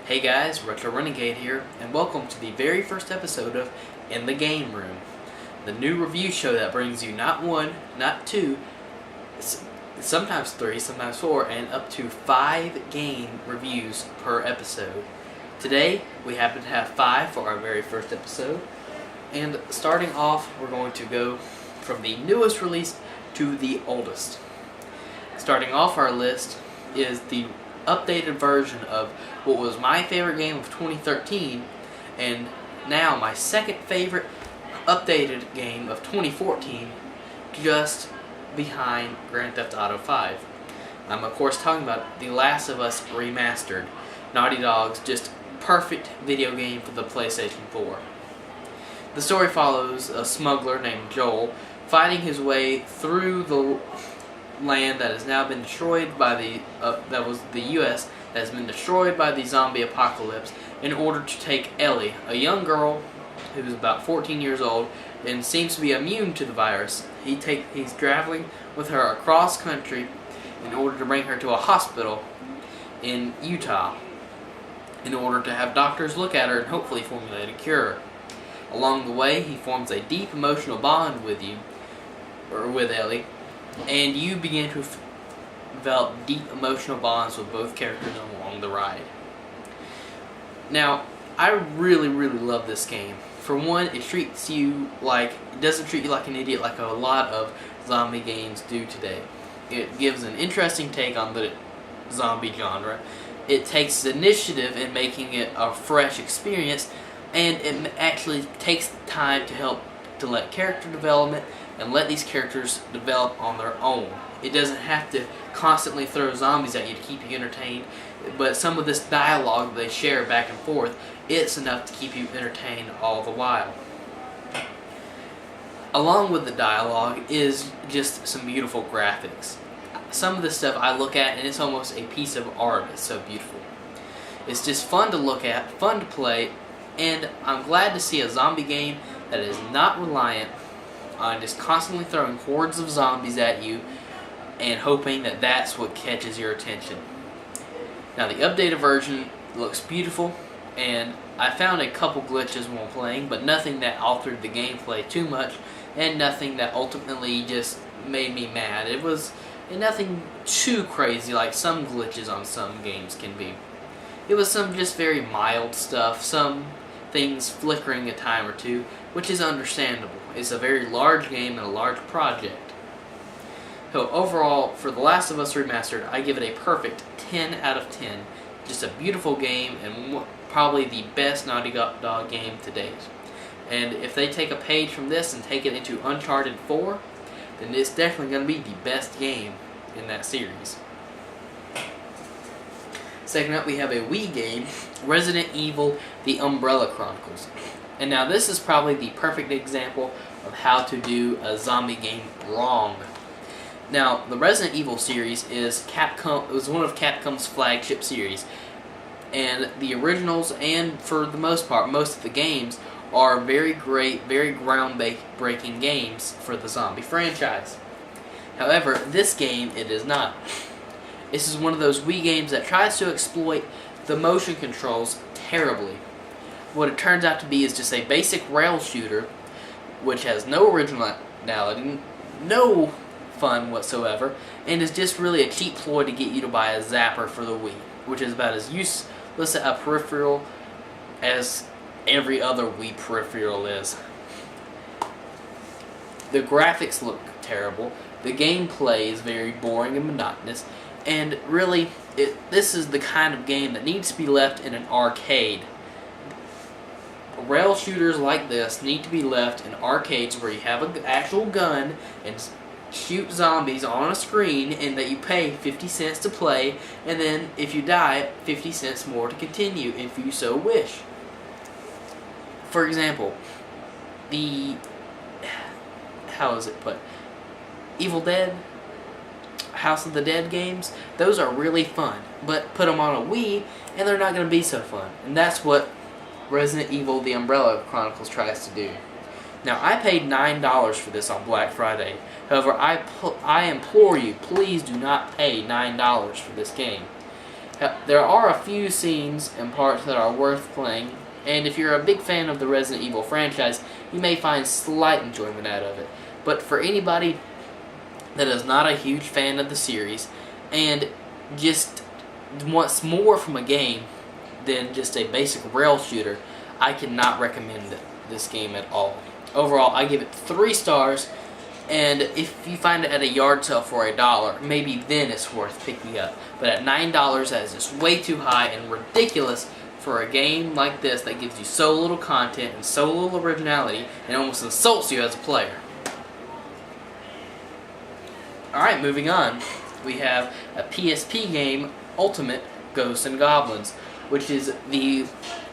Hey guys, Retro Renegade here, and welcome to the very first episode of In the Game Room, the new review show that brings you not one, not two, sometimes three, sometimes four, and up to 5 game reviews per episode. Today, we happen to have 5 for our very first episode, and starting off, we're going to go from the newest release to the oldest. Starting off our list is the updated version of what was my favorite game of 2013 and now my second favorite updated game of 2014, just behind Grand Theft Auto 5. I'm of course talking about The Last of Us Remastered, Naughty Dog's just perfect video game for the PlayStation 4. The story follows a smuggler named Joel fighting his way through the land that has now been destroyed by that was the U.S. that has been destroyed by the zombie apocalypse in order to take Ellie, a young girl who's about 14 years old and seems to be immune to the virus. He's traveling with her across country in order to bring her to a hospital in Utah in order to have doctors look at her and hopefully formulate a cure. Along the way, he forms a deep emotional bond with Ellie, and you begin to develop deep emotional bonds with both characters along the ride. Now, I really love this game. For one, it doesn't treat you like an idiot like a lot of zombie games do today. It gives an interesting take on the zombie genre. It takes initiative in making it a fresh experience, and it actually takes time to let character development and let these characters develop on their own. It doesn't have to constantly throw zombies at you to keep you entertained, but some of this dialogue they share back and forth, it's enough to keep you entertained all the while. Along with the dialogue is just some beautiful graphics. Some of this stuff I look at and it's almost a piece of art. It's so beautiful. It's just fun to look at, fun to play, and I'm glad to see a zombie game that is not reliant on just constantly throwing hordes of zombies at you and hoping that that's what catches your attention. Now the updated version looks beautiful, and I found a couple glitches while playing, but nothing that altered the gameplay too much and nothing that ultimately just made me mad. It was nothing too crazy like some glitches on some games can be. It was some just very mild stuff, some things flickering a time or two, which is understandable. It's a very large game and a large project. So overall, for The Last of Us Remastered, I give it a perfect 10 out of 10. Just a beautiful game and probably the best Naughty Dog game to date. And if they take a page from this and take it into Uncharted 4, then it's definitely going to be the best game in that series. Second up, we have a Wii game, Resident Evil: The Umbrella Chronicles. And now this is probably the perfect example of how to do a zombie game wrong. Now, the Resident Evil series is one of Capcom's flagship series. And the originals, and for the most part, most of the games, are very great, very groundbreaking games for the zombie franchise. However, this game, it is not. This is one of those Wii games that tries to exploit the motion controls terribly. What it turns out to be is just a basic rail shooter, which has no originality, no fun whatsoever, and is just really a cheap ploy to get you to buy a zapper for the Wii, which is about as useless a peripheral as every other Wii peripheral is. The graphics look terrible, the gameplay is very boring and monotonous, and really, this is the kind of game that needs to be left in an arcade. Rail shooters like this need to be left in arcades where you have an actual gun and shoot zombies on a screen, and that you pay 50 cents to play, and then if you die, 50 cents more to continue if you so wish. For example, Evil Dead, House of the Dead games, those are really fun, but put them on a Wii and they're not going to be so fun. And that's what Resident Evil: The Umbrella Chronicles tries to do. Now, I paid $9 for this on Black Friday. However, I implore you, please do not pay $9 for this game. There are a few scenes and parts that are worth playing, and if you're a big fan of the Resident Evil franchise, you may find slight enjoyment out of it. But for anybody that is not a huge fan of the series and just wants more from a game than just a basic rail shooter, I cannot recommend this game at all. Overall, I give it 3 stars, and if you find it at a yard sale for $1, maybe then it's worth picking up. But at $9, that is just way too high and ridiculous for a game like this that gives you so little content and so little originality and almost insults you as a player. Alright, moving on. We have a PSP game, Ultimate Ghosts N Goblins, which is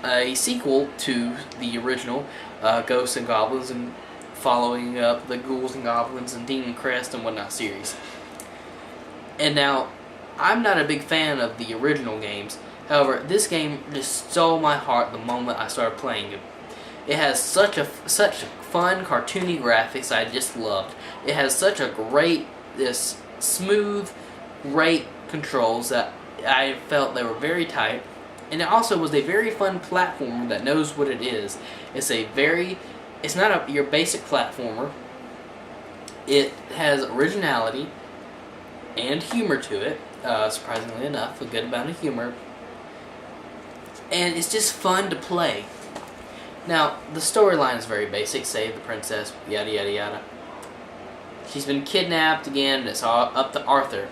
a sequel to the original Ghosts N Goblins and following up the Ghouls and Goblins and Demon Crest and whatnot series. And now, I'm not a big fan of the original games. However, this game just stole my heart the moment I started playing it. It has such fun, cartoony graphics I just loved. It has such a great, smooth, great controls that I felt they were very tight. And it also was a very fun platformer that knows what it is. It's not your basic platformer. It has originality and humor to it, surprisingly enough, a good amount of humor. And it's just fun to play. Now, the storyline is very basic. Save the princess, yada yada yada. She's been kidnapped again, and it's all up to Arthur.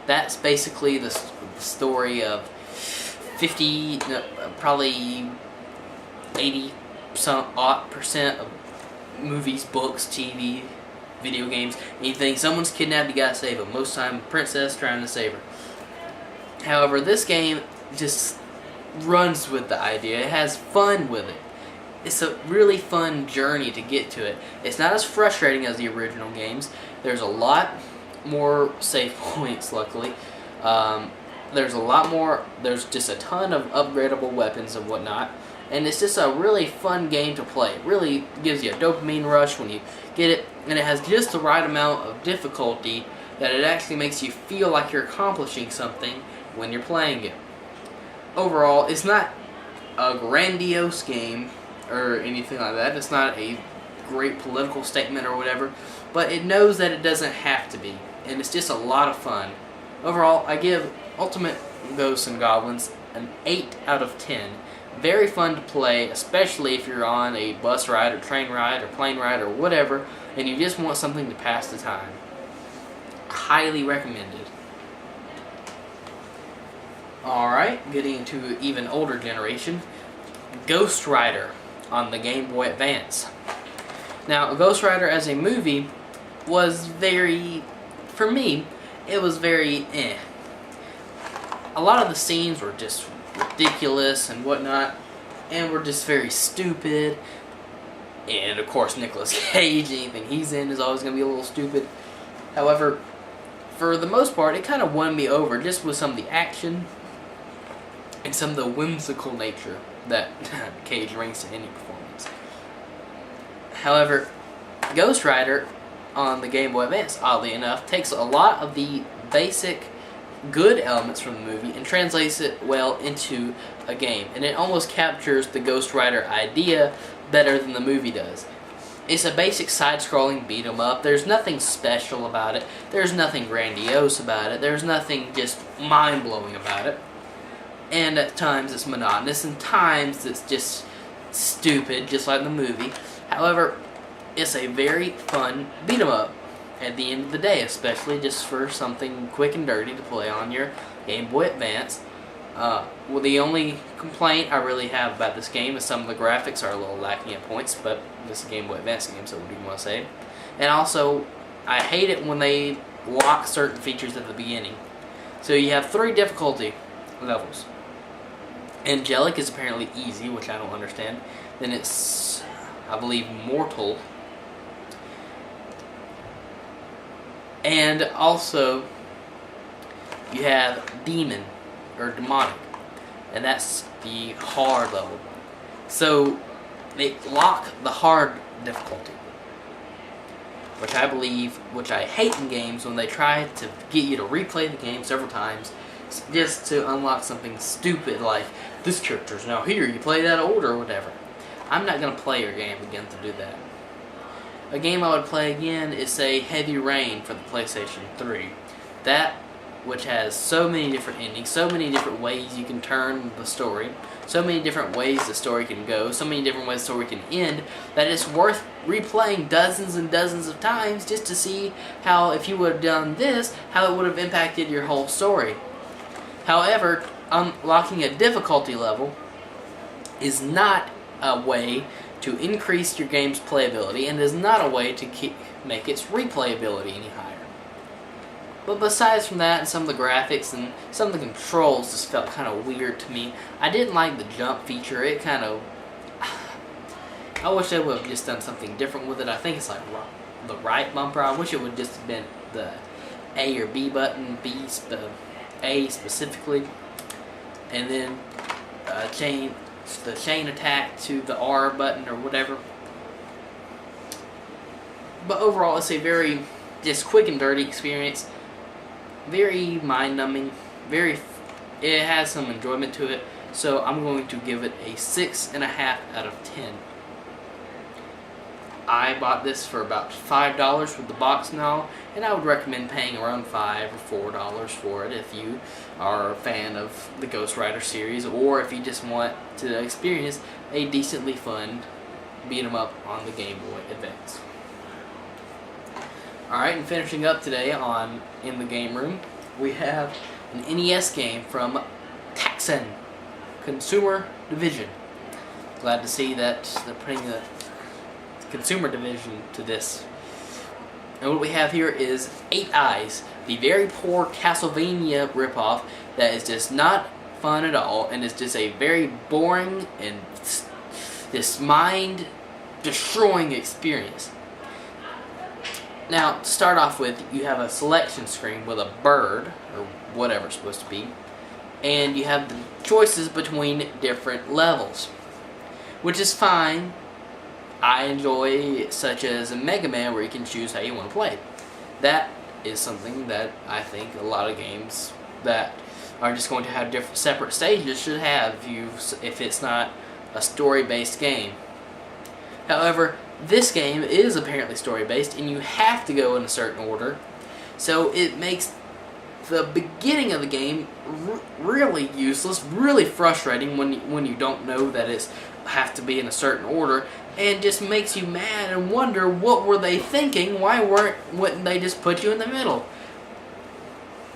That's basically the story of probably 80% of movies, books, TV, video games, anything. Someone's kidnapped, you gotta save them. Most time, the princess trying to save her. However, this game just runs with the idea. It has fun with it. It's a really fun journey to get to it. It's not as frustrating as the original games. There's a lot more save points, luckily. There's just a ton of upgradable weapons and whatnot. And it's just a really fun game to play. It really gives you a dopamine rush when you get it. And it has just the right amount of difficulty that it actually makes you feel like you're accomplishing something when you're playing it. Overall, it's not a grandiose game or anything like that. It's not a great political statement or whatever. But it knows that it doesn't have to be. And it's just a lot of fun. Overall, I give Ultimate Ghosts N Goblins an 8 out of 10. Very fun to play, especially if you're on a bus ride or train ride or plane ride or whatever, and you just want something to pass the time. Highly recommended. Alright, getting into even older generation, Ghost Rider on the Game Boy Advance. Now, Ghost Rider as a movie was for me, it was very eh. A lot of the scenes were just ridiculous and whatnot, and were just very stupid. And of course, Nicolas Cage, anything he's in is always going to be a little stupid. However, for the most part, it kind of won me over just with some of the action and some of the whimsical nature that Cage brings to any performance. However, Ghost Rider on the Game Boy Advance, oddly enough, takes a lot of the basic good elements from the movie and translates it well into a game. And it almost captures the Ghost Rider idea better than the movie does. It's a basic side-scrolling beat-em-up. There's nothing special about it. There's nothing grandiose about it. There's nothing just mind-blowing about it. And at times it's monotonous, and times it's just stupid, just like the movie. However, it's a very fun beat-em-up at the end of the day, especially just for something quick and dirty to play on your Game Boy Advance. Well, the only complaint I really have about this game is some of the graphics are a little lacking at points, but this is a Game Boy Advance game, so what do you want to say? And also, I hate it when they lock certain features at the beginning. So you have 3 difficulty levels. Angelic is apparently easy, which I don't understand. Then it's, I believe, Mortal. And also, you have Demon, or Demonic, and that's the hard level. So, they lock the hard difficulty, which I hate in games when they try to get you to replay the game several times, just to unlock something stupid like this character's now here, you play that older or whatever. I'm not going to play your game again to do that. A game I would play again is, say, Heavy Rain for the PlayStation 3. That, which has so many different endings, so many different ways you can turn the story, so many different ways the story can go, so many different ways the story can end, that it's worth replaying dozens and dozens of times just to see how, if you would have done this, how it would have impacted your whole story. However, unlocking a difficulty level is not a way to increase your game's playability, and is not a way to make its replayability any higher. But besides from that, and some of the graphics and some of the controls just felt kind of weird to me. I didn't like the jump feature. It kind of... I wish they would have just done something different with it. I think it's like the right bumper. I wish it would just have been the A or B button, A specifically, and then the chain attack to the R button or whatever. But overall, it's a very just quick and dirty experience. Very mind-numbing. It has some enjoyment to it. So I'm going to give it a 6.5 out of 10. I bought this for about $5 with the box and all, and I would recommend paying around $5 or $4 for it if you are a fan of the Ghost Rider series, or if you just want to experience a decently fun beat 'em up on the Game Boy Advance. Alright, and finishing up today on In the Game Room, we have an NES game from Taxon Consumer Division. Glad to see that they're putting the consumer division to this. And what we have here is 8 Eyes, the very poor Castlevania ripoff that is just not fun at all, and is just a very boring and this mind-destroying experience. Now, to start off with, you have a selection screen with a bird, or whatever it's supposed to be, and you have the choices between different levels, which is fine. I enjoy such as a Mega Man where you can choose how you want to play. That is something that I think a lot of games that are just going to have different separate stages should have if it's not a story-based game. However, this game is apparently story-based, and you have to go in a certain order, so it makes the beginning of the game really useless, really frustrating when you don't know that it's have to be in a certain order, and just makes you mad and wonder what were they thinking. Why wouldn't they just put you in the middle?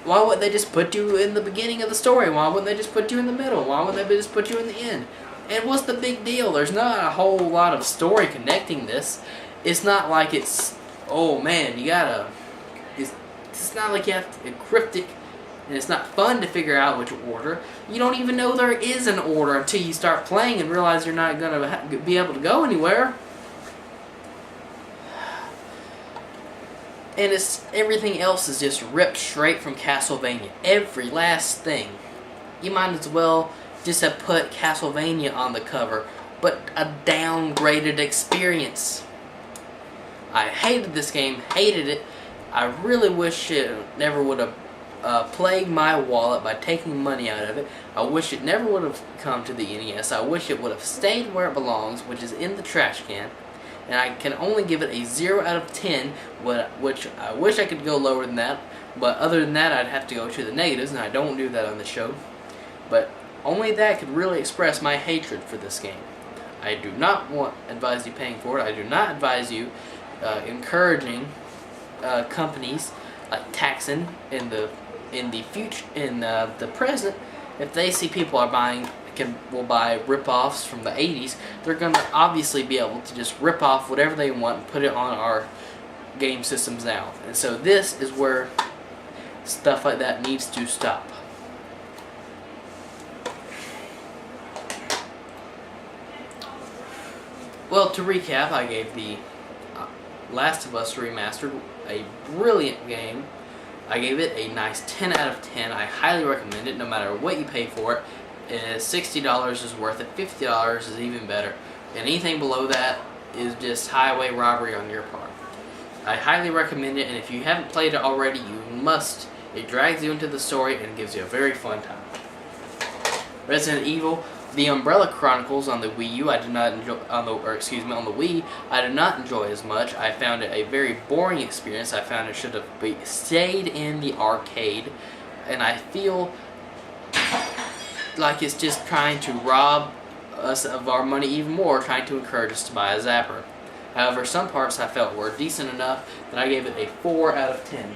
Why wouldn't they just put you in the beginning of the story? Why wouldn't they just put you in the middle? Why wouldn't they just put you in the end? And what's the big deal? There's not a whole lot of story connecting this. It's not like it's, oh man, it's not like you have to, cryptic, and it's not fun to figure out which order. You don't even know there is an order until you start playing and realize you're not going to be able to go anywhere. And everything else is just ripped straight from Castlevania. Every last thing. You might as well just have put Castlevania on the cover, but a downgraded experience. I hated this game, hated it. I really wish it never would have plagued my wallet by taking money out of it. I wish it never would have come to the NES. I wish it would have stayed where it belongs, which is in the trash can. And I can only give it a 0 out of 10, which I wish I could go lower than that. But other than that, I'd have to go to the negatives, and I don't do that on the show. But only that could really express my hatred for this game. I do not advise you paying for it. I do not advise you encouraging companies like Taxon in the future, in the present. If they see people will buy rip-offs from the 80s, they're going to obviously be able to just rip off whatever they want and put it on our game systems now. And so this is where stuff like that needs to stop. Well, to recap, I gave the Last of Us Remastered a brilliant game. I gave it a nice 10 out of 10. I highly recommend it no matter what you pay for it. $60 is worth it. $50 is even better. And anything below that is just highway robbery on your part. I highly recommend it, and if you haven't played it already, you must It drags you into the story and gives you a very fun time. Resident Evil, The Umbrella Chronicles on the Wii U, I did not enjoy on the Wii. I did not enjoy as much. I found it a very boring experience. I found it should have stayed in the arcade, and I feel like it's just trying to rob us of our money even more, trying to encourage us to buy a Zapper. However, some parts I felt were decent enough that I gave it a 4 out of 10.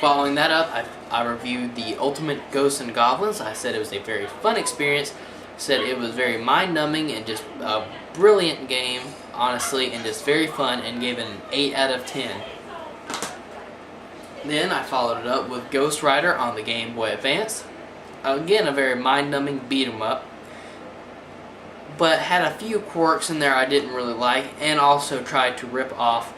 Following that up, I reviewed the Ultimate Ghosts N Goblins. I said it was a very fun experience. Said it was very mind-numbing and just a brilliant game, honestly, and just very fun, and gave it an 8 out of 10. Then I followed it up with Ghost Rider on the Game Boy Advance. Again, a very mind-numbing beat-em-up, but had a few quirks in there I didn't really like, and also tried to rip off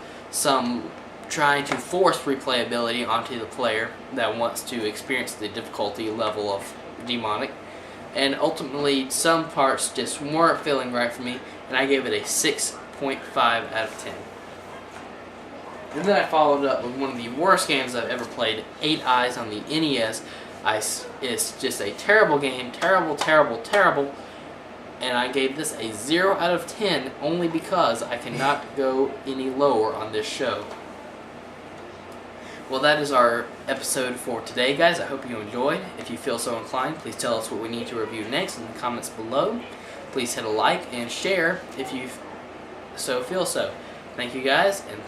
trying to force replayability onto the player that wants to experience the difficulty level of demonic. And ultimately, some parts just weren't feeling right for me, and I gave it a 6.5 out of 10. And then I followed up with one of the worst games I've ever played, 8 Eyes on the NES. It's just a terrible game, terrible, and I gave this a 0 out of 10 only because I cannot go any lower on this show. Well, that is our episode for today, guys. I hope you enjoyed. If you feel so inclined, please tell us what we need to review next in the comments below. Please hit a like and share if you feel so. Thank you, guys, and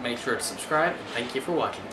make sure to subscribe, and thank you for watching.